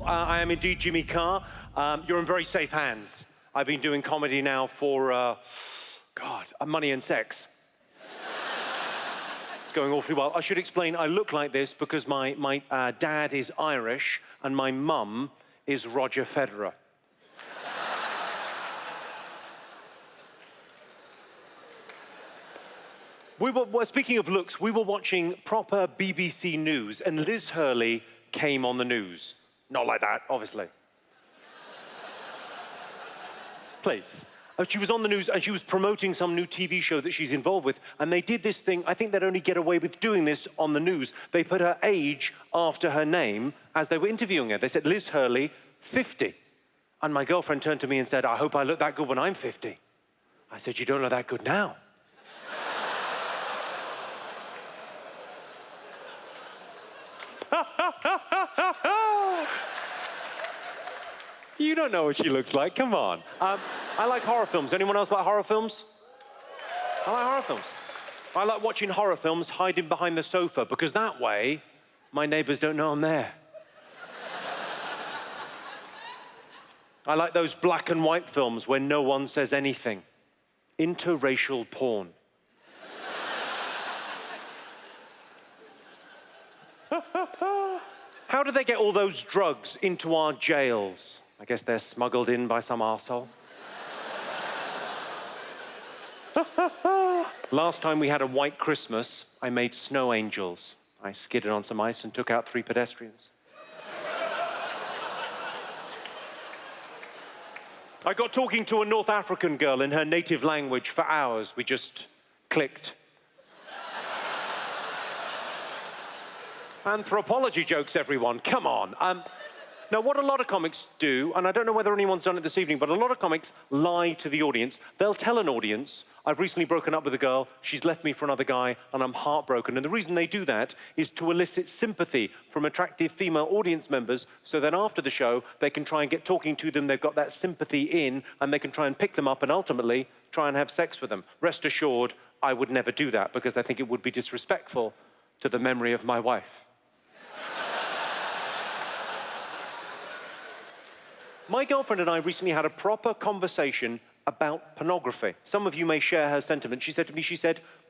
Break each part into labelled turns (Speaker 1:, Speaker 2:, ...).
Speaker 1: I am indeed Jimmy Carr. You're in very safe hands. I've been doing comedy now for, money and sex. It's going awfully well. I should explain, I look like this because my dad is Irish and my mum is Roger Federer. Speaking of looks, we were watching proper BBC News and Liz Hurley came on the news. Not like that, obviously. Please. She was on the news and she was promoting some new TV show that she's involved with, and they did this thing, I think they'd only get away with doing this on the news. They put her age after her name as they were interviewing her. They said, Liz Hurley, 50. And my girlfriend turned to me and said, I hope I look that good when I'm 50. I said, you don't look that good now. You don't know what she looks like, come on. I like horror films. Anyone else like horror films? I like horror films. I like watching horror films hiding behind the sofa because that way, my neighbors don't know I'm there. I like those black and white films where no one says anything. Interracial porn. How do they get all those drugs into our jails? I guess they're smuggled in by some arsehole. Last time we had a white Christmas, I made snow angels. I skidded on some ice and took out 3 pedestrians. I got talking to a North African girl in her native language for hours. We just clicked. Anthropology jokes, everyone, come on. Now, what a lot of comics do, and I don't know whether anyone's done it this evening, but a lot of comics lie to the audience. They'll tell an audience, I've recently broken up with a girl, she's left me for another guy, and I'm heartbroken. And the reason they do that is to elicit sympathy from attractive female audience members, so then after the show, they can try and get talking to them, they've got that sympathy in, and they can try and pick them up and ultimately try and have sex with them. Rest assured, I would never do that because I think it would be disrespectful to the memory of my wife. My girlfriend and I recently had a proper conversation about pornography. Some of you may share her sentiment. She said to me,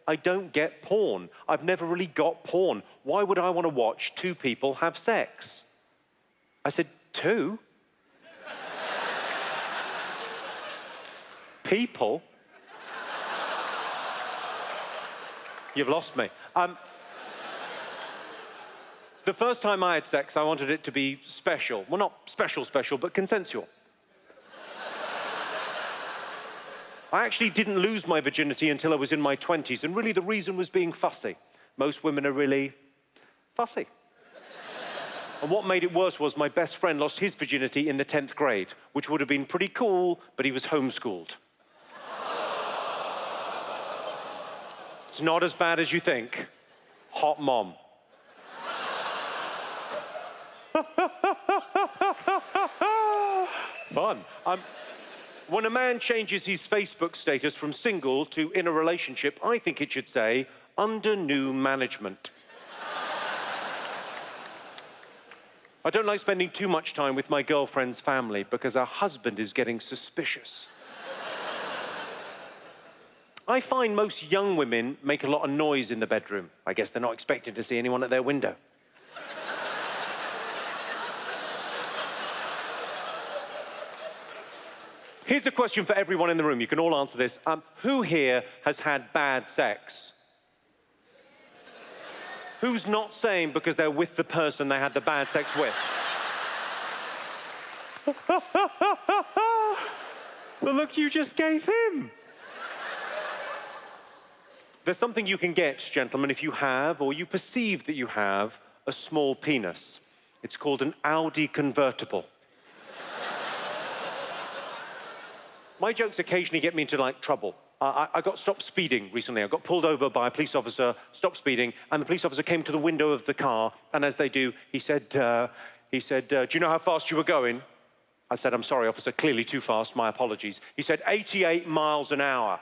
Speaker 1: I don't get porn. I've never really got porn. Why would I want to watch 2 people have sex? I said, 2? People? You've lost me. The first time I had sex, I wanted it to be special. Well, not special, but consensual. I actually didn't lose my virginity until I was in my 20s, and really the reason was being fussy. Most women are really fussy. And what made it worse was my best friend lost his virginity in the 10th grade, which would have been pretty cool, but he was homeschooled. It's not as bad as you think. Hot mom. Fun. When a man changes his Facebook status from single to in a relationship, I think it should say, under new management. I don't like spending too much time with my girlfriend's family because her husband is getting suspicious. I find most young women make a lot of noise in the bedroom. I guess they're not expecting to see anyone at their window. Here's a question for everyone in the room. You can all answer this. Who here has had bad sex? Who's not saying because they're with the person they had the bad sex with? The look you just gave him. There's something you can get, gentlemen, if you have, or you perceive that you have, a small penis. It's called an Audi convertible. My jokes occasionally get me into, trouble. I got stopped speeding recently. I got pulled over by a police officer, stopped speeding, and the police officer came to the window of the car, and as they do, he said, do you know how fast you were going? I said, I'm sorry, officer, clearly too fast, my apologies. He said, 88 miles an hour.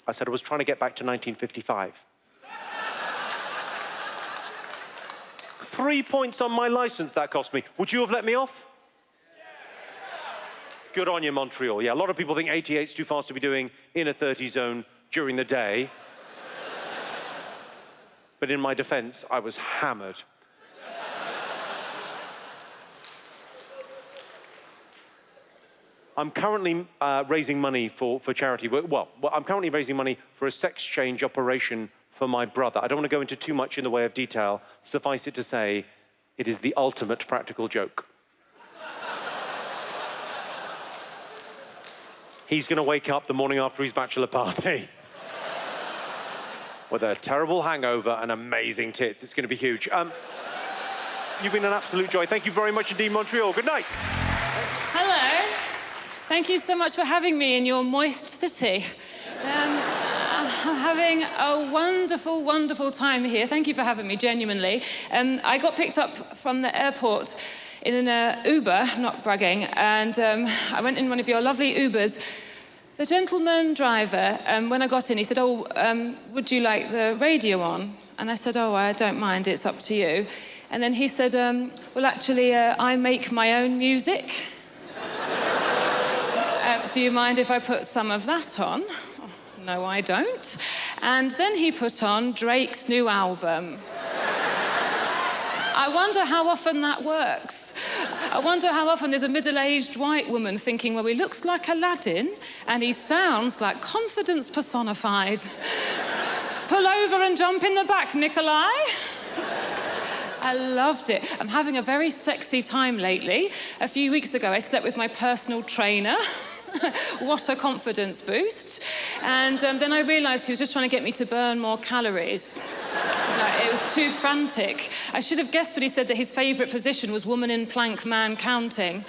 Speaker 1: I said, I was trying to get back to 1955. 3 points on my license that cost me. Would you have let me off? Good on you, Montreal. Yeah, a lot of people think 88's too fast to be doing in a 30 zone during the day. But in my defense, I was hammered. I'm currently raising money for charity. Well, I'm currently raising money for a sex change operation for my brother. I don't want to go into too much in the way of detail. Suffice it to say, it is the ultimate practical joke. He's going to wake up the morning after his bachelor party with a terrible hangover and amazing tits. It's going to be huge. You've been an absolute joy. Thank you very much indeed, Montreal. Good night.
Speaker 2: Hello. Thank you so much for having me in your moist city. I'm having a wonderful, wonderful time here. Thank you for having me, genuinely. I got picked up from the airport in an Uber, not bragging, and I went in one of your lovely Ubers. The gentleman driver, when I got in, he said, would you like the radio on? And I said, I don't mind, it's up to you. And then he said, well, actually, I make my own music. Do you mind if I put some of that on? Oh, no, I don't. And then he put on Drake's new album. I wonder how often that works. I wonder how often there's a middle-aged white woman thinking, well, he looks like Aladdin and he sounds like confidence personified. Pull over and jump in the back, Nikolai. I loved it. I'm having a very sexy time lately. A few weeks ago, I slept with my personal trainer. What a confidence boost. And then I realised he was just trying to get me to burn more calories. It was too frantic. I should have guessed when he said that his favourite position was woman in plank, man counting.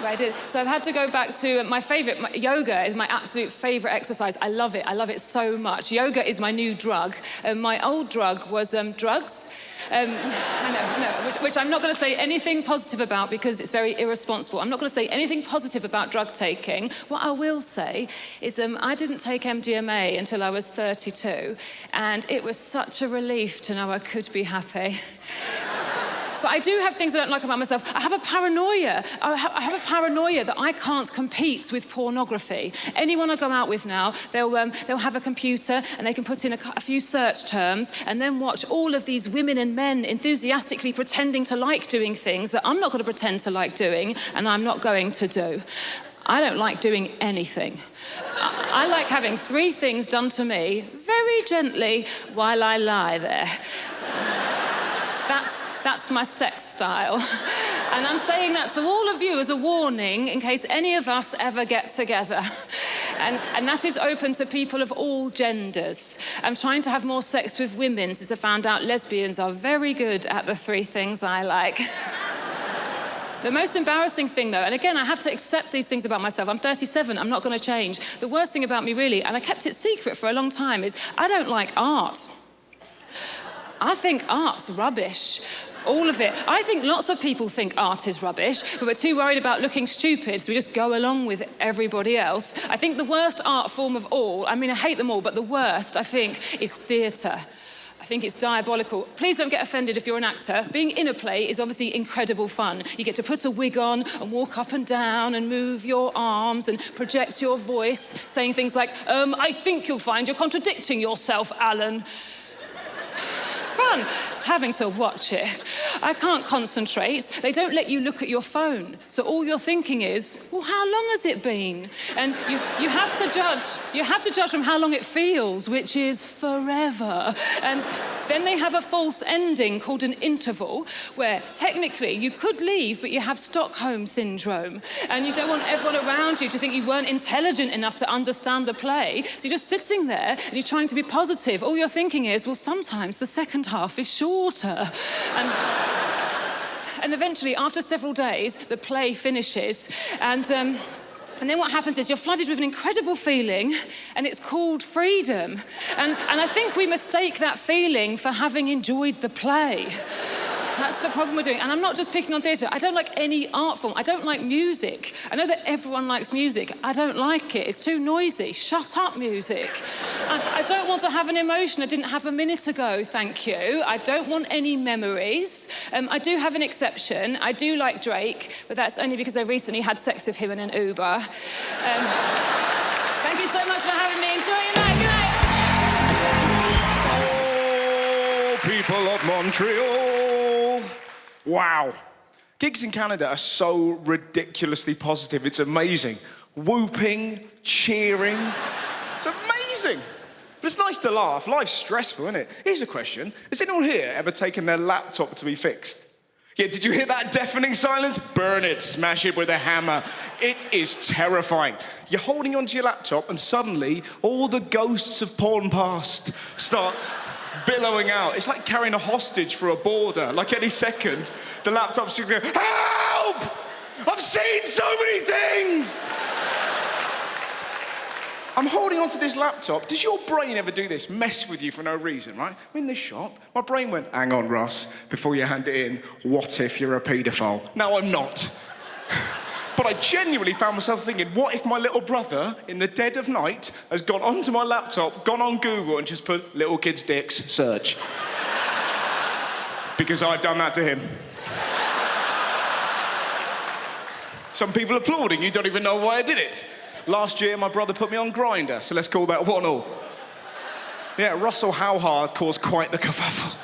Speaker 2: I did. So I've had to go back to my favourite. Yoga is my absolute favourite exercise. I love it. I love it so much. Yoga is my new drug. My old drug was drugs. I know, which I'm not going to say anything positive about because it's very irresponsible. I'm not going to say anything positive about drug taking. What I will say is I didn't take MDMA until I was 32, and it was such a relief to know I could be happy. But I do have things I don't like about myself. I have a paranoia. I have a paranoia that I can't compete with pornography. Anyone I go out with now, they'll have a computer and they can put in a few search terms and then watch all of these women and men enthusiastically pretending to like doing things that I'm not going to pretend to like doing and I'm not going to do. I don't like doing anything. I like having 3 things done to me very gently while I lie there. That's my sex style. And I'm saying that to all of you as a warning in case any of us ever get together. And that is open to people of all genders. I'm trying to have more sex with women since I found out lesbians are very good at the 3 things I like. The most embarrassing thing, though, and again, I have to accept these things about myself. I'm 37, I'm not going to change. The worst thing about me, really, and I kept it secret for a long time, is I don't like art. I think art's rubbish. All of it. I think lots of people think art is rubbish, but we're too worried about looking stupid, so we just go along with everybody else. I think the worst art form of all, I mean, I hate them all, but the worst, I think, is theatre. I think it's diabolical. Please don't get offended if you're an actor. Being in a play is obviously incredible fun. You get to put a wig on and walk up and down and move your arms and project your voice, saying things like, I think you'll find you're contradicting yourself, Alan. Fun having to watch it. I can't concentrate. They don't let you look at your phone. So all you're thinking is, well, how long has it been? And you have to judge. You have to judge from how long it feels, which is forever. And then they have a false ending called an interval, where technically you could leave, but you have Stockholm syndrome. And you don't want everyone around you to think you weren't intelligent enough to understand the play. So you're just sitting there and you're trying to be positive. All you're thinking is, well, sometimes the second half is shorter. And eventually, after several days, the play finishes. And then what happens is you're flooded with an incredible feeling, and it's called freedom. And I think we mistake that feeling for having enjoyed the play. That's the problem we're doing. And I'm not just picking on theatre. I don't like any art form. I don't like music. I know that everyone likes music. I don't like it. It's too noisy. Shut up, music. I don't want to have an emotion I didn't have a minute ago, thank you. I don't want any memories. I do have an exception. I do like Drake, but that's only because I recently had sex with him in an Uber. Thank you so much for having me. Enjoy your night. Good night.
Speaker 3: Oh, people of Montreal. Wow. Gigs in Canada are so ridiculously positive. It's amazing. Whooping, cheering. It's amazing. But it's nice to laugh. Life's stressful, isn't it? Here's a question. Has anyone here ever taken their laptop to be fixed? Yeah, did you hear that deafening silence? Burn it, smash it with a hammer. It is terrifying. You're holding onto your laptop and suddenly all the ghosts of porn past start billowing out. It's like carrying a hostage for a border. Like any second, the laptop's just going, help! I've seen so many things! I'm holding onto this laptop. Does your brain ever do this? Mess with you for no reason, right? I'm in this shop. My brain went, hang on, Ross, before you hand it in, what if you're a paedophile? No, I'm not. But I genuinely found myself thinking, what if my little brother, in the dead of night, has gone onto my laptop, gone on Google and just put little kids' dicks, search. Because I've done that to him. Some people applauding, you don't even know why I did it. Last year, my brother put me on Grindr, so let's call that 1-1. Yeah, Russell Howhard caused quite the kerfuffle.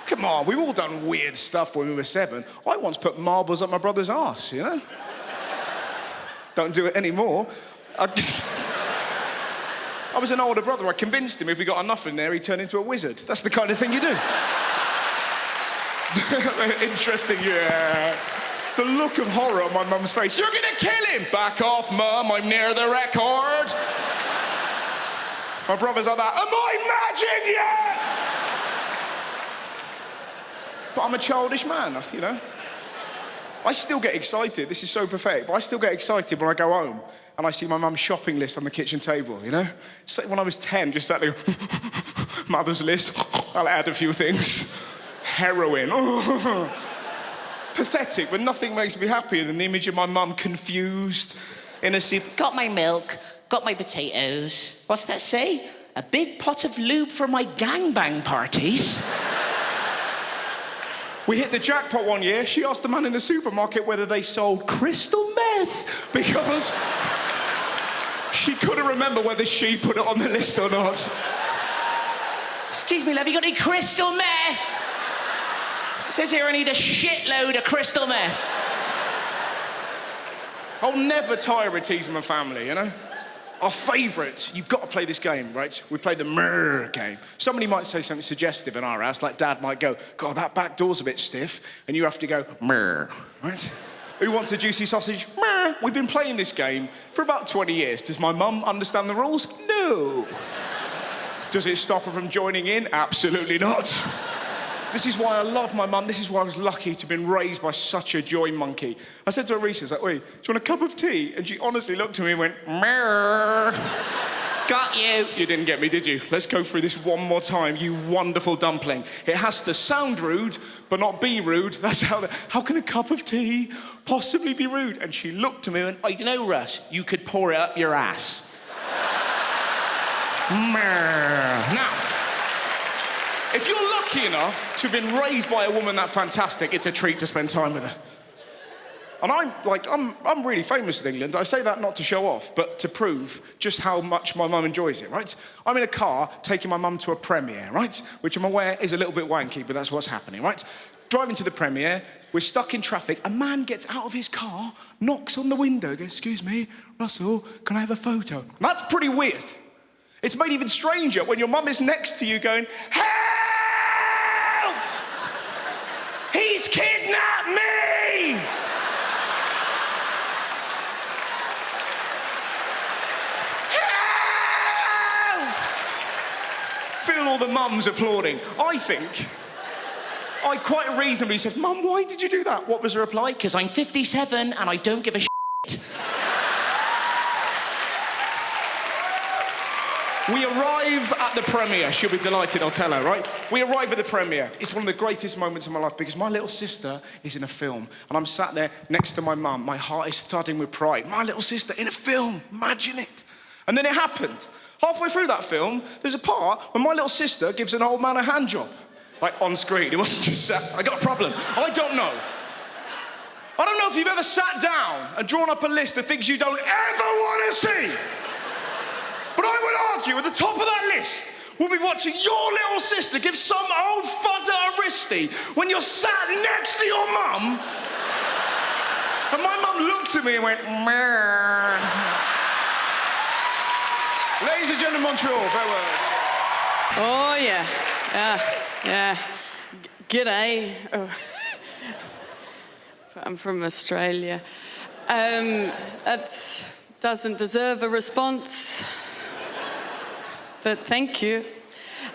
Speaker 3: Come on, we've all done weird stuff when we were 7. I once put marbles up my brother's arse, you know? Don't do it anymore. I was an older brother. I convinced him if we got enough in there, he'd turn into a wizard. That's the kind of thing you do. Interesting, yeah. The look of horror on my mum's face. You're gonna kill him! Back off, Mum, I'm near the record. My brother's like that, am I magic yet? But I'm a childish man, you know? I still get excited, this is so pathetic, but I still get excited when I go home and I see my mum's shopping list on the kitchen table, you know? It's like when I was 10, just sat there, mother's list, I'll add a few things. Heroin. Pathetic, but nothing makes me happier than the image of my mum confused in a soup.
Speaker 4: Got my milk, got my potatoes. What's that say? A big pot of lube for my gangbang parties.
Speaker 3: We hit the jackpot one year. She asked the man in the supermarket whether they sold crystal meth because she couldn't remember whether she put it on the list or not.
Speaker 4: Excuse me, love, you got any crystal meth? It says here I need a shitload of crystal meth.
Speaker 3: I'll never tire of teasing my family, you know? Our favourite, you've got to play this game, right? We play the murr game. Somebody might say something suggestive in our house, like Dad might go, God, that back door's a bit stiff, and you have to go, murr, right? Who wants a juicy sausage? Murr. We've been playing this game for about 20 years. Does my mum understand the rules? No. Does it stop her from joining in? Absolutely not. This is why I love my mum. This is why I was lucky to have been raised by such a joy monkey. I said to her recently, I was like, wait, do you want a cup of tea? And she honestly looked at me and went, Murr. Got you. You didn't get me, did you? Let's go through this one more time, you wonderful dumpling. It has to sound rude, but not be rude. That's how can a cup of tea possibly be rude? And she looked at me and went, oh, you know, Russ, you could pour it up your ass. Murr. Now, if you're lucky enough to have been raised by a woman that fantastic, it's a treat to spend time with her. And I'm really famous in England. I say that not to show off, but to prove just how much my mum enjoys it, right? I'm in a car taking my mum to a premiere, right? Which I'm aware is a little bit wanky, but that's what's happening, right? Driving to the premiere, we're stuck in traffic. A man gets out of his car, knocks on the window, goes, excuse me, Russell, can I have a photo? And that's pretty weird. It's made even stranger when your mum is next to you going, help! He's kidnapped me! Help! Feel all the mums applauding. I think I quite reasonably said, Mum, why did you do that? What was her reply?
Speaker 4: Because I'm 57 and I don't give a shit.
Speaker 3: We arrive at the premiere. She'll be delighted, I'll tell her, right? We arrive at the premiere. It's one of the greatest moments of my life because my little sister is in a film and I'm sat there next to my mum. My heart is thudding with pride. My little sister in a film, imagine it. And then it happened. Halfway through that film, there's a part when my little sister gives an old man a hand job. Like, on screen. It wasn't just sat. I got a problem. I don't know. I don't know if you've ever sat down and drawn up a list of things you don't ever want to see. But I would argue at the top of that list will be watching your little sister give some old fudder a wristy when you're sat next to your mum. And my mum looked at me and went, meh. Ladies and gentlemen, Montreal, farewell.
Speaker 5: Oh, yeah. Yeah. G'day. Oh. I'm from Australia. That doesn't deserve a response. But thank you.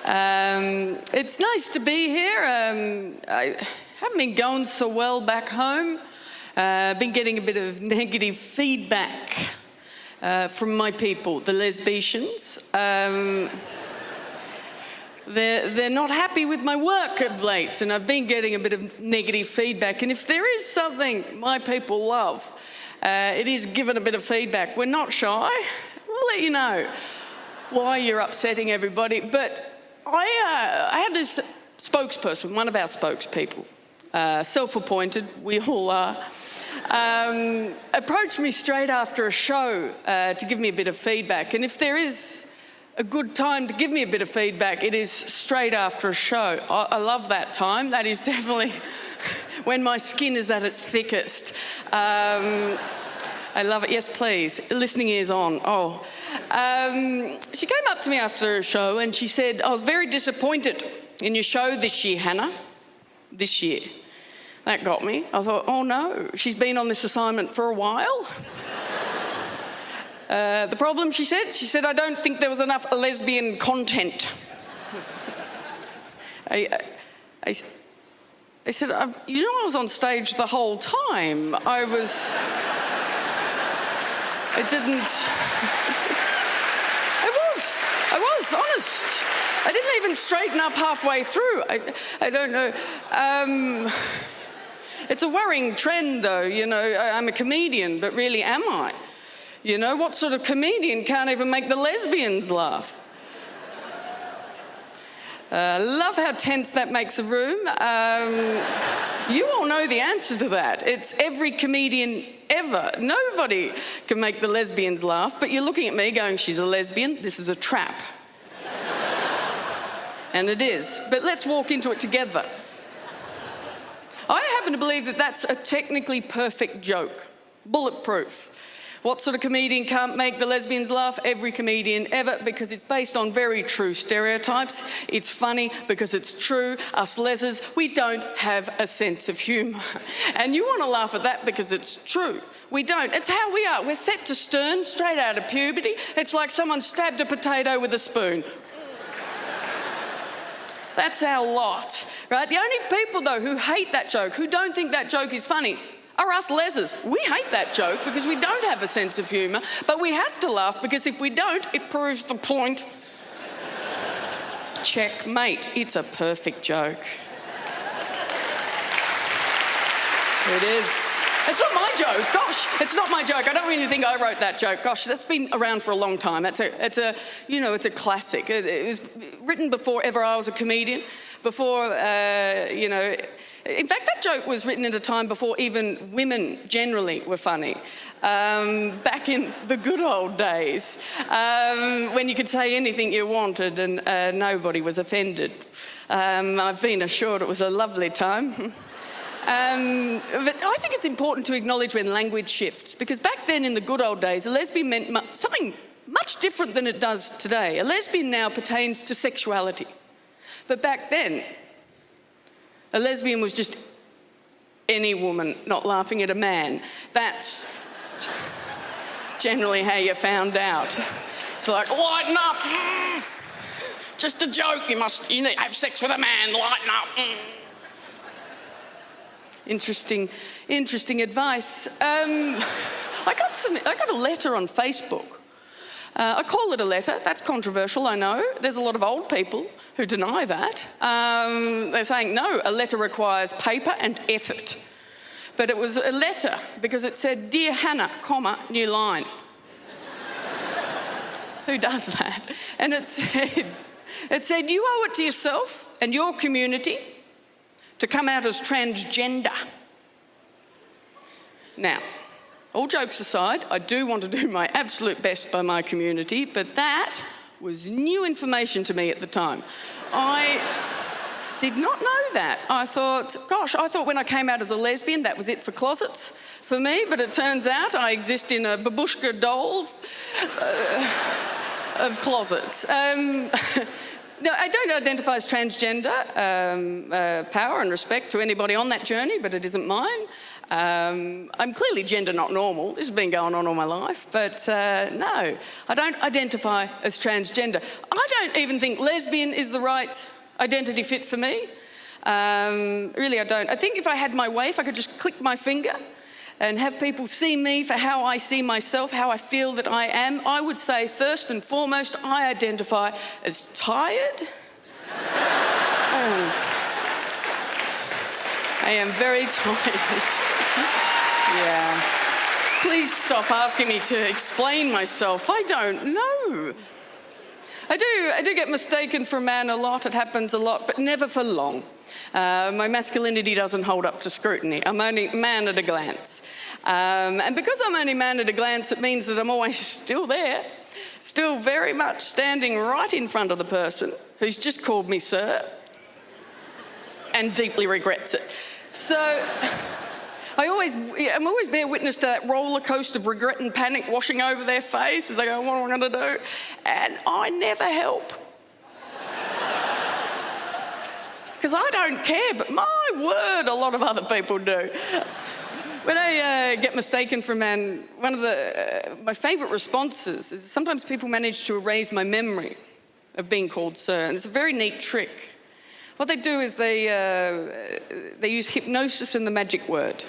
Speaker 5: It's nice to be here. I haven't been going so well back home. Been getting a bit of negative feedback from my people, the lesbians. They're not happy with my work of late, and I've been getting a bit of negative feedback. And if there is something my people love, it is giving a bit of feedback. We're not shy. We'll let you know why you're upsetting everybody. But I had this spokesperson, one of our spokespeople, self-appointed, we all are, approached me straight after a show to give me a bit of feedback. And if there is a good time to give me a bit of feedback, it is straight after a show. I love that time. That is definitely when my skin is at its thickest. I love it. Yes, please. Listening ears on. Oh. She came up to me after a show and she said, I was very disappointed in your show this year, Hannah. This year. That got me. I thought, oh no, she's been on this assignment for a while. The problem, she said, I don't think there was enough lesbian content. I said, you know, I was on stage the whole time. I was, honest. I didn't even straighten up halfway through. I don't know. It's a worrying trend, though. You know, I'm a comedian, but really, am I? You know, what sort of comedian can't even make the lesbians laugh? Love how tense that makes a room. You all know the answer to that. It's every comedian ever. Nobody can make the lesbians laugh, but you're looking at me going, she's a lesbian, this is a trap. And it is. But let's walk into it together. I happen to believe that that's a technically perfect joke. Bulletproof. What sort of comedian can't make the lesbians laugh? Every comedian ever, because it's based on very true stereotypes. It's funny because it's true. Us lesers, we don't have a sense of humour. And you want to laugh at that because it's true. We don't. It's how we are. We're set to stern, straight out of puberty. It's like someone stabbed a potato with a spoon. That's our lot, right? The only people, though, who hate that joke, who don't think that joke is funny, are us lesers. We hate that joke because we don't have a sense of humour, but we have to laugh because if we don't, it proves the point. Checkmate. It's a perfect joke. It is. It's not my joke. Gosh, it's not my joke. I don't really think I wrote that joke. Gosh, that's been around for a long time. It's a classic. It was written before ever I was a comedian. Before, in fact, that joke was written at a time before even women generally were funny. Back in the good old days, when you could say anything you wanted and nobody was offended. I've been assured it was a lovely time. But I think it's important to acknowledge when language shifts, because back then in the good old days, a lesbian meant something much different than it does today. A lesbian now pertains to sexuality. But back then, a lesbian was just any woman not laughing at a man. That's generally how you found out. It's like, lighten up. Just a joke. You need to have sex with a man. Lighten up. Interesting advice. I got a letter on Facebook I call it a letter. That's controversial, I know. There's a lot of old people who deny that. They're saying, no, a letter requires paper and effort. But it was a letter because it said, Dear Hannah, comma, new line. Who does that? And it said, you owe it to yourself and your community to come out as transgender. Now, all jokes aside, I do want to do my absolute best by my community, but that was new information to me at the time. I did not know that. I thought when I came out as a lesbian, that was it for closets for me, but it turns out I exist in a babushka doll of closets. No, I don't identify as transgender. Power and respect to anybody on that journey, but it isn't mine. I'm clearly gender not normal. This has been going on all my life, but no, I don't identify as transgender. I don't even think lesbian is the right identity fit for me. Really, I don't. I think if I had my way, if I could just click my finger and have people see me for how I see myself, how I feel that I am, I would say first and foremost, I identify as tired. I am very tired. Yeah. Please stop asking me to explain myself. I don't know. I do get mistaken for a man a lot. It happens a lot, but never for long. My masculinity doesn't hold up to scrutiny. I'm only man at a glance. And because I'm only man at a glance, it means that I'm always still there, still very much standing right in front of the person who's just called me sir and deeply regrets it. So I'm always bear witness to that roller coaster of regret and panic washing over their face as they go, what am I going to do? And I never help. Because I don't care, but my word, a lot of other people do. When I get mistaken for a man, one of my favourite responses is sometimes people manage to erase my memory of being called sir, and it's a very neat trick. What they do is they use hypnosis and the magic word.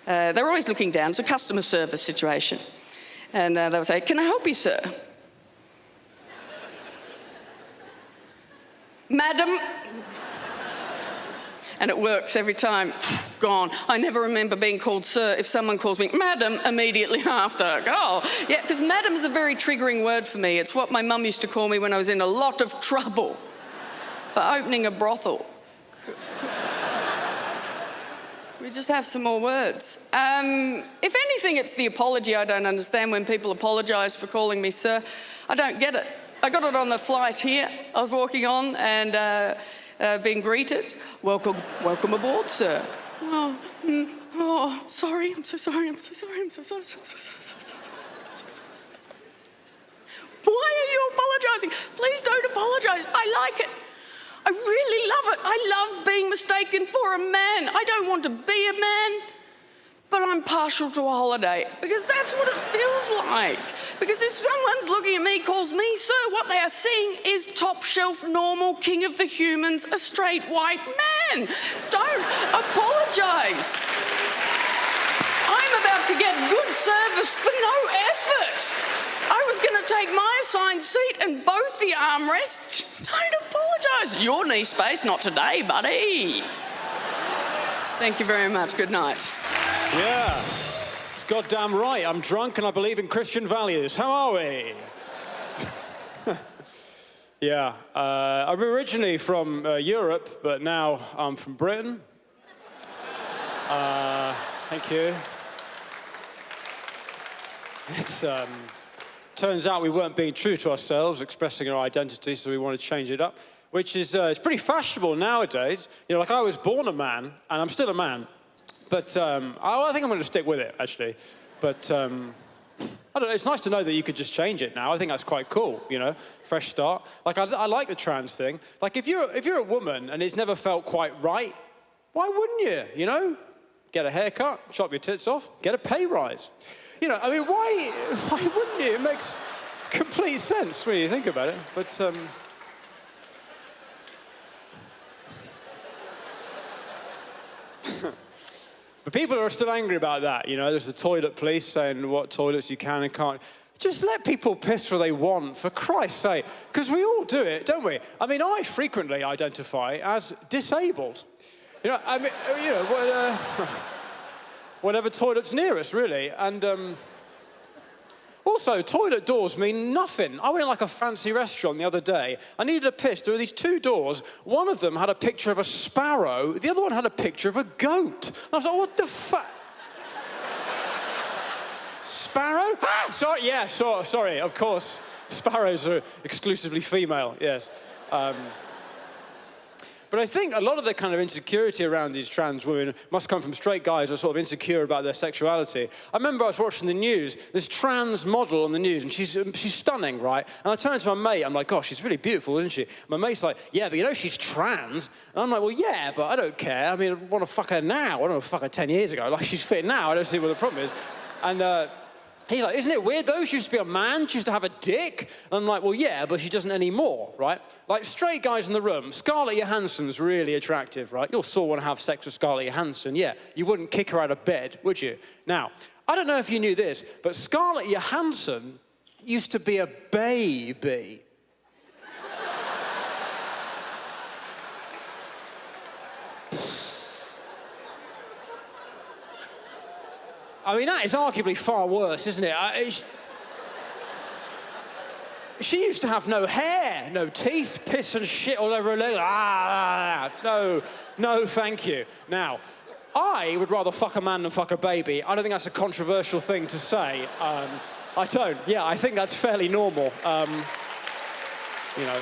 Speaker 5: They're always looking down. It's a customer service situation. And they'll say, can I help you, sir? Madam. And it works every time. Gone. I never remember being called sir if someone calls me madam immediately after. Oh, yeah, because madam is a very triggering word for me. It's what my mum used to call me when I was in a lot of trouble for opening a brothel. We just have some more words. If anything, it's the apology I don't understand when people apologise for calling me sir. I don't get it. I got it on the flight here. I was walking on and being greeted. Welcome aboard, sir. Oh, sorry. I'm so sorry. I'm so sorry. I'm so sorry. Why are you apologising? Please don't apologise. I like it. I really love it. I love being mistaken for a man. I don't want to be a man, but I'm partial to a holiday because that's what it feels like. Because if someone's looking at me, calls me sir, what they are seeing is top shelf, normal, king of the humans, a straight white man. Don't apologise. I'm about to get good service for no effort. I was going to take my assigned seat and both the armrests. Don't apologise. Your knee space, not today, buddy. Thank you very much. Good night.
Speaker 6: Yeah, it's goddamn right. I'm drunk and I believe in Christian values. How are we? Yeah, I'm originally from Europe, but now I'm from Britain. Thank you. It's turns out we weren't being true to ourselves, expressing our identity, so we want to change it up, which is it's pretty fashionable nowadays. You know, like I was born a man, and I'm still a man, but I think I'm going to stick with it, actually. But I don't know, it's nice to know that you could just change it now. I think that's quite cool, you know, fresh start. Like, I like the trans thing. Like, if you're a woman and it's never felt quite right, why wouldn't you, you know? Get a haircut, chop your tits off, get a pay rise. You know, I mean, why wouldn't you? It makes complete sense when you think about it. But but people are still angry about that. You know, there's the toilet police saying what toilets you can and can't. just let people piss where they want, for Christ's sake. Because we all do it, don't we? I mean, I frequently identify as disabled. You know, I mean, you know, whatever toilet's near us, really. And also, toilet doors mean nothing. I went in like a fancy restaurant the other day. I needed a piss. There were these 2 doors. One of them had a picture of a sparrow. The other one had a picture of a goat. And I was like, what the fuck? Sparrow? Ah! Sorry, yeah, sure, sorry, of course. Sparrows are exclusively female, yes. But I think a lot of the kind of insecurity around these trans women must come from straight guys who are sort of insecure about their sexuality. I remember I was watching the news, this trans model on the news, and she's stunning, right? And I turned to my mate, I'm like, gosh, she's really beautiful, isn't she? My mate's like, yeah, but you know she's trans. And I'm like, well, yeah, but I don't care. I mean, I want to fuck her now. I don't want to fuck her 10 years ago. Like, she's fit now. I don't see what the problem is. And he's like, isn't it weird, though? She used to be a man. She used to have a dick. And I'm like, well, yeah, but she doesn't anymore, right? Like, straight guys in the room, Scarlett Johansson's really attractive, right? You'll still want to have sex with Scarlett Johansson. Yeah, you wouldn't kick her out of bed, would you? Now, I don't know if you knew this, but Scarlett Johansson used to be a baby. I mean, that is arguably far worse, isn't it? She used to have no hair, no teeth, piss and shit all over her leg. No, thank you. Now, I would rather fuck a man than fuck a baby. I don't think that's a controversial thing to say. I don't. Yeah, I think that's fairly normal. You know.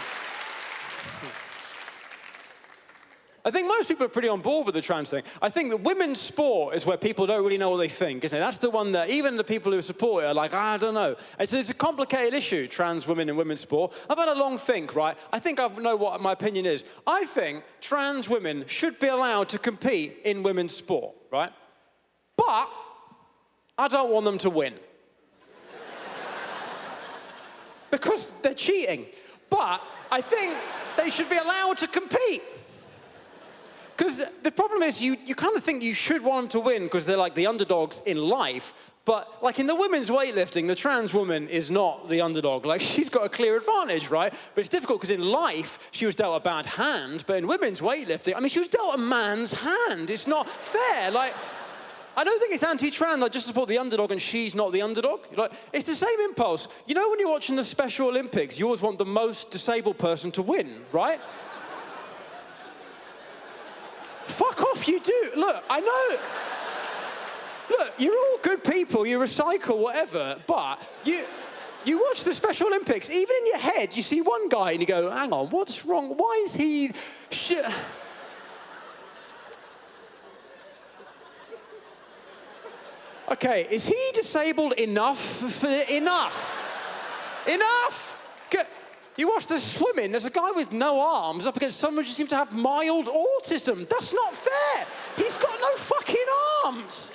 Speaker 6: I think most people are pretty on board with the trans thing. I think that women's sport is where people don't really know what they think, isn't it? That's the one that even the people who support it are like, I don't know. It's a complicated issue, trans women in women's sport. I've had a long think, right? I think I know what my opinion is. I think trans women should be allowed to compete in women's sport, right? But I don't want them to win. Because they're cheating. But I think they should be allowed to compete. Because the problem is you kind of think you should want them to win because they're like the underdogs in life. But like in the women's weightlifting, the trans woman is not the underdog. Like she's got a clear advantage, right? But it's difficult because in life, she was dealt a bad hand. But in women's weightlifting, I mean, she was dealt a man's hand. It's not fair. Like, I don't think it's anti-trans. I just support the underdog and she's not the underdog. Like, it's the same impulse. You know when you're watching the Special Olympics, you always want the most disabled person to win, right? Fuck off, you do. Look, I know. Look, you're all good people, you recycle, whatever, but you watch the Special Olympics, even in your head, you see one guy and you go, hang on, what's wrong? Why is he... Okay, is he disabled enough for... Enough! You watch the swimming, there's a guy with no arms up against someone who seems to have mild autism. That's not fair. He's got no fucking arms.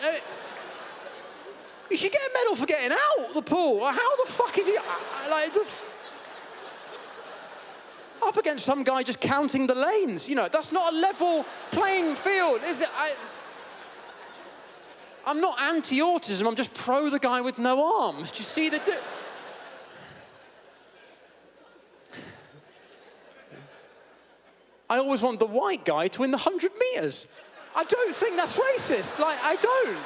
Speaker 6: You should get a medal for getting out the pool. How the fuck is he... up against some guy just counting the lanes. You know, that's not a level playing field, is it? I'm not anti-autism, I'm just pro the guy with no arms. Do you see the... I always want the white guy to win the 100 meters. I don't think that's racist. Like, I don't.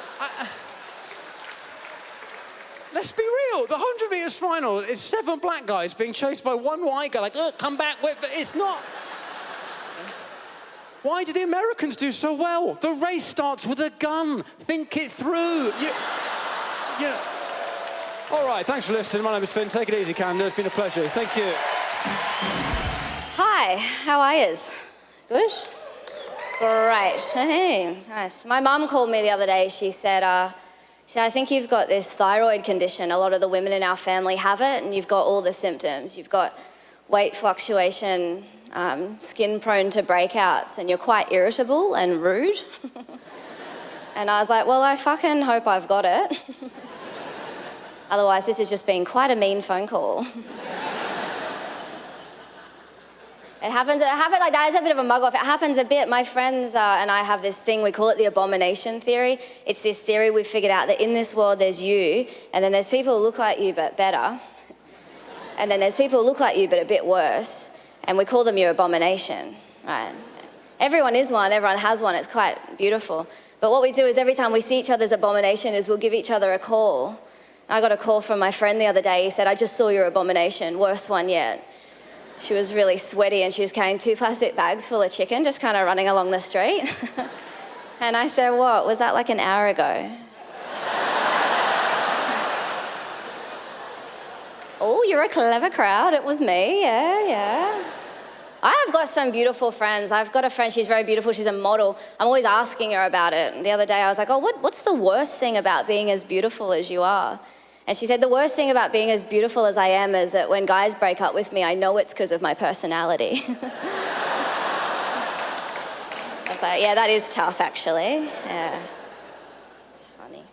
Speaker 6: Let's be real. The 100 meters final is 7 black guys being chased by 1 white guy. Like, come back. It's not. Why do the Americans do so well? The race starts with a gun. Think it through. You know. All right, thanks for listening. My name is Finn. Take it easy, Canada. It's been a pleasure. Thank you.
Speaker 7: Hi, how are yous? Good? Great. Hey, nice. My mum called me the other day. She said, I think you've got this thyroid condition. A lot of the women in our family have it, and you've got all the symptoms. You've got weight fluctuation, skin prone to breakouts, and you're quite irritable and rude. And I was like, well, I fucking hope I've got it. Otherwise, this has just been quite a mean phone call. It happens like that. It's a bit of a mug off. It happens a bit. My friends and I have this thing, we call it the abomination theory. It's this theory we've figured out that in this world there's you, and then there's people who look like you but better. And then there's people who look like you but a bit worse, and we call them your abomination, right? Everyone is one, everyone has one, it's quite beautiful. But what we do is every time we see each other's abomination is we'll give each other a call. I got a call from my friend the other day. He said, I just saw your abomination, worst one yet. She was really sweaty and she was carrying 2 plastic bags full of chicken, just kind of running along the street. And I said, what, was that like an hour ago? Oh, you're a clever crowd, it was me, yeah. I have got some beautiful friends. I've got a friend, she's very beautiful, she's a model. I'm always asking her about it. And the other day I was like, oh, what's the worst thing about being as beautiful as you are? And she said, the worst thing about being as beautiful as I am is that when guys break up with me, I know it's because of my personality. I was like, yeah, that is tough, actually. Yeah, it's funny.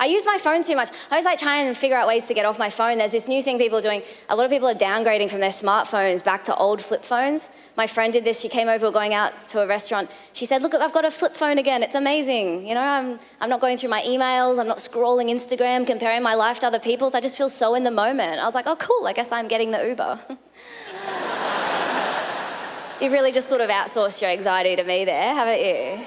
Speaker 7: I use my phone too much. I always like trying to figure out ways to get off my phone. There's this new thing people are doing. A lot of people are downgrading from their smartphones back to old flip phones. My friend did this. She came over, going out to a restaurant. She said, look, I've got a flip phone again. It's amazing. You know, I'm not going through my emails. I'm not scrolling Instagram, comparing my life to other people's. I just feel so in the moment. I was like, oh, cool. I guess I'm getting the Uber. You've really just sort of outsourced your anxiety to me there, haven't you?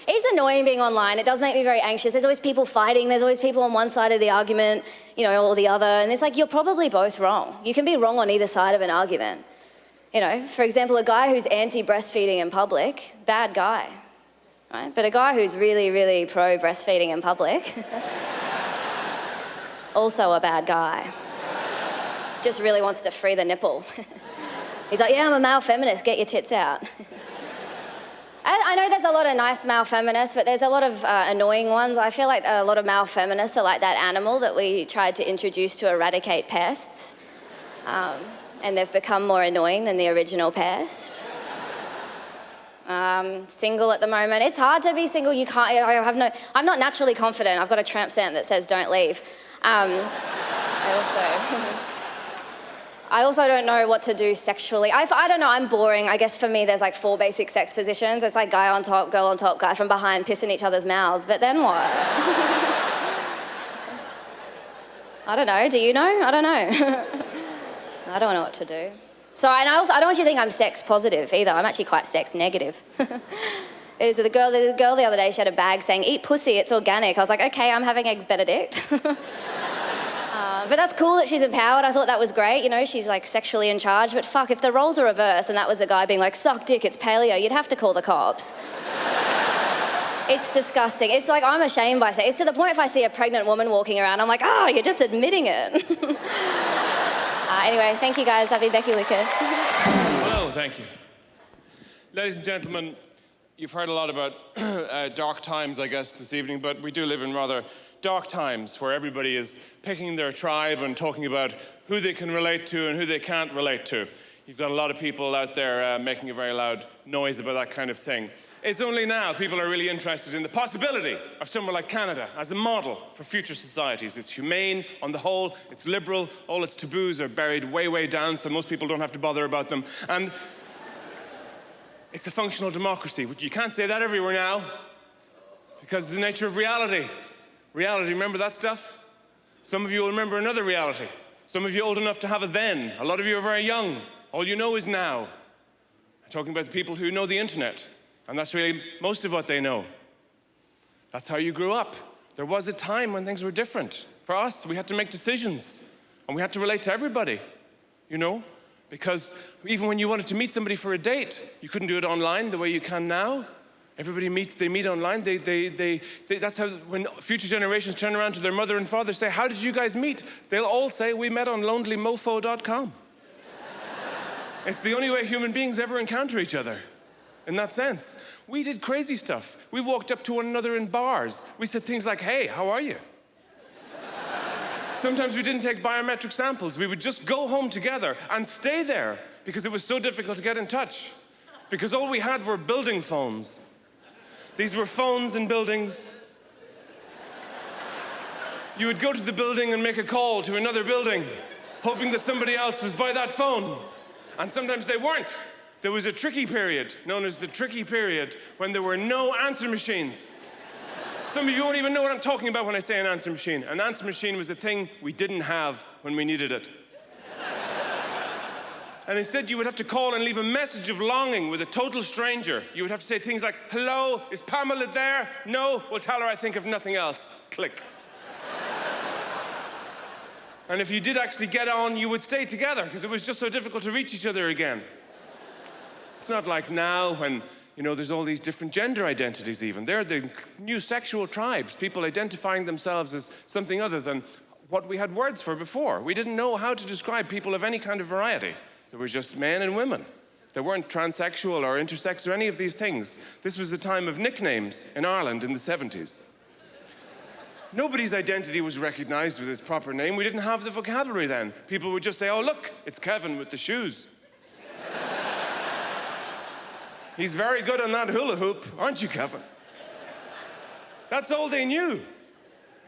Speaker 7: It's annoying being online. It does make me very anxious. There's always people fighting. There's always people on one side of the argument, you know, or the other. And it's like, you're probably both wrong. You can be wrong on either side of an argument. You know, for example, a guy who's anti-breastfeeding in public, bad guy, right? But a guy who's really, really pro-breastfeeding in public, also a bad guy. Just really wants to free the nipple. He's like, yeah, I'm a male feminist, get your tits out. I know there's a lot of nice male feminists, but there's a lot of annoying ones. I feel like a lot of male feminists are like that animal that we tried to introduce to eradicate pests. And they've become more annoying than the original pest. Single at the moment. It's hard to be single. You can't, I'm not naturally confident. I've got a tramp stamp that says don't leave. I also don't know what to do sexually. I don't know, I'm boring. I guess for me, there's like 4 basic sex positions. It's like guy on top, girl on top, guy from behind, piss in each other's mouths. But then what? I don't know. Do you know? I don't know. I don't know what to do. So, and I don't want you to think I'm sex positive either. I'm actually quite sex negative. It was the girl the other day, she had a bag saying, eat pussy, it's organic. I was like, okay, I'm having eggs Benedict. But that's cool that she's empowered. I thought that was great. You know, she's like sexually in charge. But fuck, if the roles are reversed and that was a guy being like, suck dick, it's paleo, you'd have to call the cops. It's disgusting. It's like, I'm ashamed by saying. It's to the point if I see a pregnant woman walking around, I'm like, oh, you're just admitting it. Anyway, thank you guys. I've been Becky Lucas.
Speaker 8: Hello, thank you. Ladies and gentlemen, you've heard a lot about dark times, I guess, this evening, but we do live in rather dark times where everybody is picking their tribe and talking about who they can relate to and who they can't relate to. You've got a lot of people out there making a very loud noise about that kind of thing. It's only now people are really interested in the possibility of somewhere like Canada as a model for future societies. It's humane on the whole, it's liberal, all its taboos are buried way, way down so most people don't have to bother about them. And it's a functional democracy, which you can't say that everywhere now because of the nature of reality. Reality, remember that stuff? Some of you will remember another reality. Some of you old enough to have a then. A lot of you are very young. All you know is now. I'm talking about the people who know the internet. And that's really most of what they know. That's how you grew up. There was a time when things were different. For us, we had to make decisions. And we had to relate to everybody, you know? Because even when you wanted to meet somebody for a date, you couldn't do it online the way you can now. Everybody meet online. That's how, when future generations turn around to their mother and father, say, how did you guys meet? They'll all say, we met on lonelymofo.com. It's the only way human beings ever encounter each other. In that sense, we did crazy stuff. We walked up to one another in bars. We said things like, hey, how are you? Sometimes we didn't take biometric samples. We would just go home together and stay there because it was so difficult to get in touch. Because all we had were building phones. These were phones in buildings. You would go to the building and make a call to another building, hoping that somebody else was by that phone. And sometimes they weren't. There was a tricky period, known as the tricky period, when there were no answer machines. Some of you won't even know what I'm talking about when I say an answer machine. An answer machine was a thing we didn't have when we needed it. And instead, you would have to call and leave a message of longing with a total stranger. You would have to say things like, hello, is Pamela there? No? Well, tell her I think of nothing else. Click. And if you did actually get on, you would stay together because it was just so difficult to reach each other again. It's not like now when, there's all these different gender identities even. They're the new sexual tribes, people identifying themselves as something other than what we had words for before. We didn't know how to describe people of any kind of variety. There was just men and women. There weren't transsexual or intersex or any of these things. This was a time of nicknames in Ireland in the 70s. Nobody's identity was recognized with his proper name. We didn't have the vocabulary then. People would just say, oh, look, it's Kevin with the shoes. He's very good on that hula hoop, aren't you, Kevin? That's all they knew.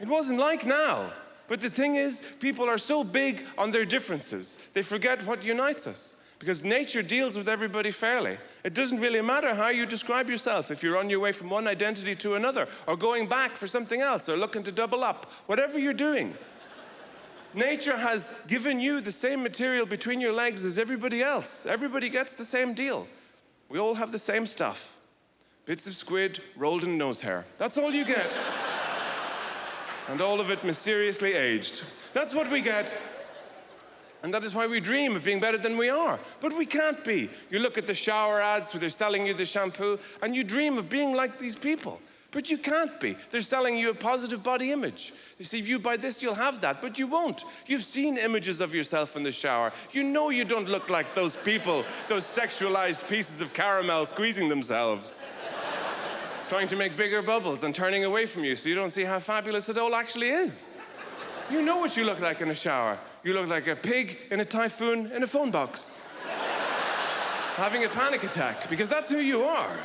Speaker 8: It wasn't like now. But the thing is, people are so big on their differences, they forget what unites us. Because nature deals with everybody fairly. It doesn't really matter how you describe yourself if you're on your way from one identity to another, or going back for something else, or looking to double up, whatever you're doing. Nature has given you the same material between your legs as everybody else. Everybody gets the same deal. We all have the same stuff. Bits of squid rolled in nose hair. That's all you get. And all of it mysteriously aged. That's what we get. And that is why we dream of being better than we are. But we can't be. You look at the shower ads where they're selling you the shampoo, and you dream of being like these people. But you can't be. They're selling you a positive body image. They say, if you buy this, you'll have that. But you won't. You've seen images of yourself in the shower. You know you don't look like those people, those sexualized pieces of caramel squeezing themselves. Trying to make bigger bubbles and turning away from you so you don't see how fabulous it all actually is. You know what you look like in a shower. You look like a pig in a typhoon in a phone box. Having a panic attack, because that's who you are.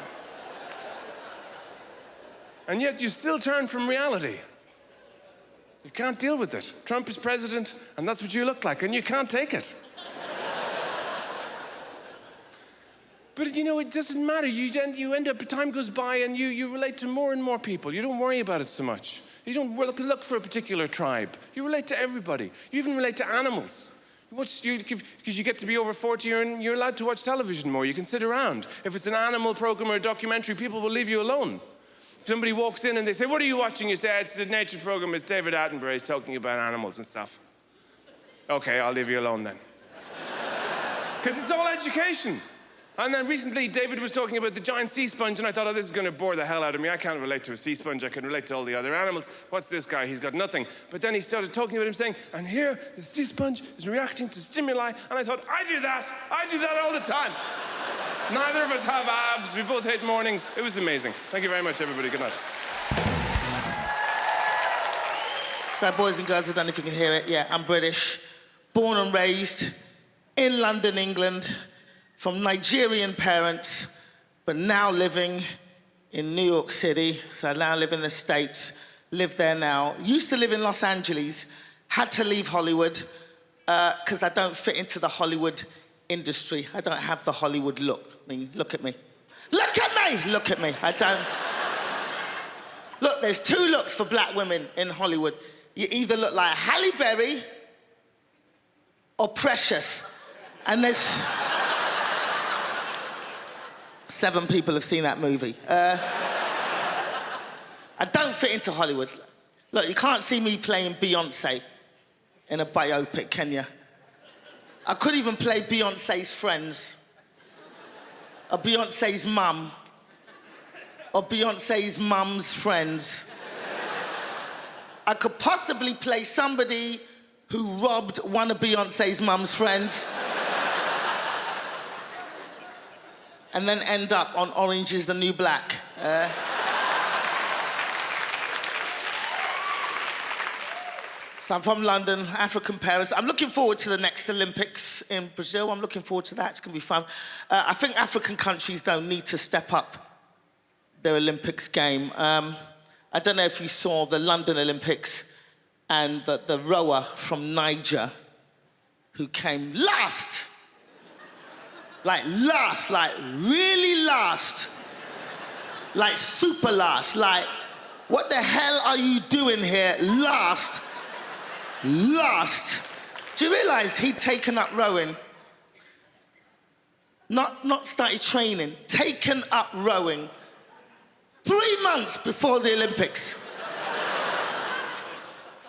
Speaker 8: And yet you still turn from reality. You can't deal with it. Trump is president, and that's what you look like, and you can't take it. But it doesn't matter. You end up, time goes by and you relate to more and more people. You don't worry about it so much. You don't look for a particular tribe. You relate to everybody. You even relate to animals. Because you get to be over 40 and you're allowed to watch television more. You can sit around. If it's an animal program or a documentary, people will leave you alone. If somebody walks in and they say, what are you watching? You say, it's a nature program. It's David Attenborough. He's talking about animals and stuff. Okay, I'll leave you alone then. Because it's all education. And then recently, David was talking about the giant sea sponge, and I thought, this is going to bore the hell out of me. I can't relate to a sea sponge. I can relate to all the other animals. What's this guy? He's got nothing. But then he started talking about him saying, and here, the sea sponge is reacting to stimuli. And I thought, I do that. I do that all the time. Neither of us have abs. We both hate mornings. It was amazing. Thank you very much, everybody. Good night.
Speaker 9: So, boys and girls, I don't know if you can hear it. Yeah, I'm British. Born and raised in London, England. From Nigerian parents, but now living in New York City. So I now live in the States, live there now. Used to live in Los Angeles, had to leave Hollywood because I don't fit into the Hollywood industry. I don't have the Hollywood look. I mean, look at me. Look at me! Look at me. I don't. Look, there's two looks for black women in Hollywood. You either look like Halle Berry or Precious. And there's... 7 people have seen that movie. I don't fit into Hollywood. Look, you can't see me playing Beyonce in a biopic, can you? I could even play Beyonce's friends, or Beyonce's mum, or Beyonce's mum's friends. I could possibly play somebody who robbed one of Beyonce's mum's friends. And then end up on Orange is the New Black. So I'm from London, African parents. I'm looking forward to the next Olympics in Brazil. I'm looking forward to that. It's going to be fun. I think African countries don't need to step up their Olympics game. I don't know if you saw the London Olympics and the rower from Niger who came last Like last, like really last. Like super last, like, what the hell are you doing here? Last. Do you realize he'd taken up rowing? Not started training, taken up rowing 3 months before the Olympics.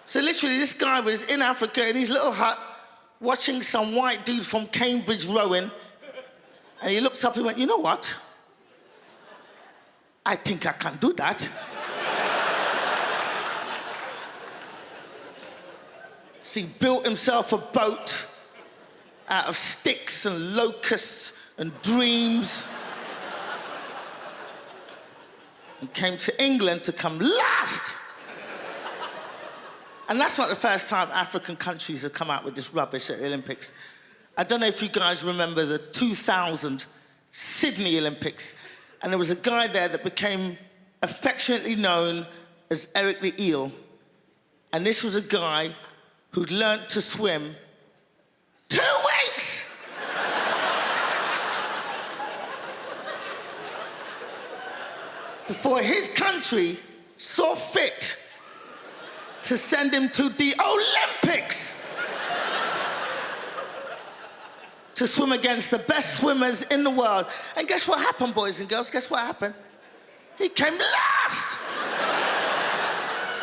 Speaker 9: So literally this guy was in Africa in his little hut watching some white dude from Cambridge rowing, and he looked up and went, you know what? I think I can do that. So he built himself a boat out of sticks and locusts and dreams, and came to England to come last. And that's not the first time African countries have come out with this rubbish at the Olympics. I don't know if you guys remember the 2000 Sydney Olympics, and there was a guy there that became affectionately known as Eric the Eel. And this was a guy who'd learnt to swim 2 weeks. Before his country saw fit to send him to the Olympics to swim against the best swimmers in the world. And guess what happened, boys and girls? Guess what happened? He came last.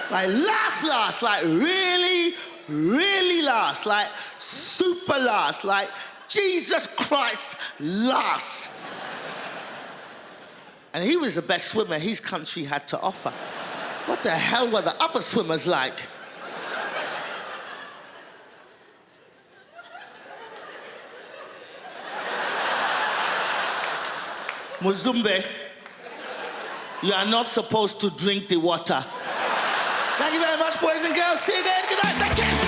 Speaker 9: Like last, like really, really last, like super last, like Jesus Christ last. And he was the best swimmer his country had to offer. What the hell were the other swimmers like? Muzumbe, you are not supposed to drink the water. Thank you very much, boys and girls. See you again. Good night. Thank you.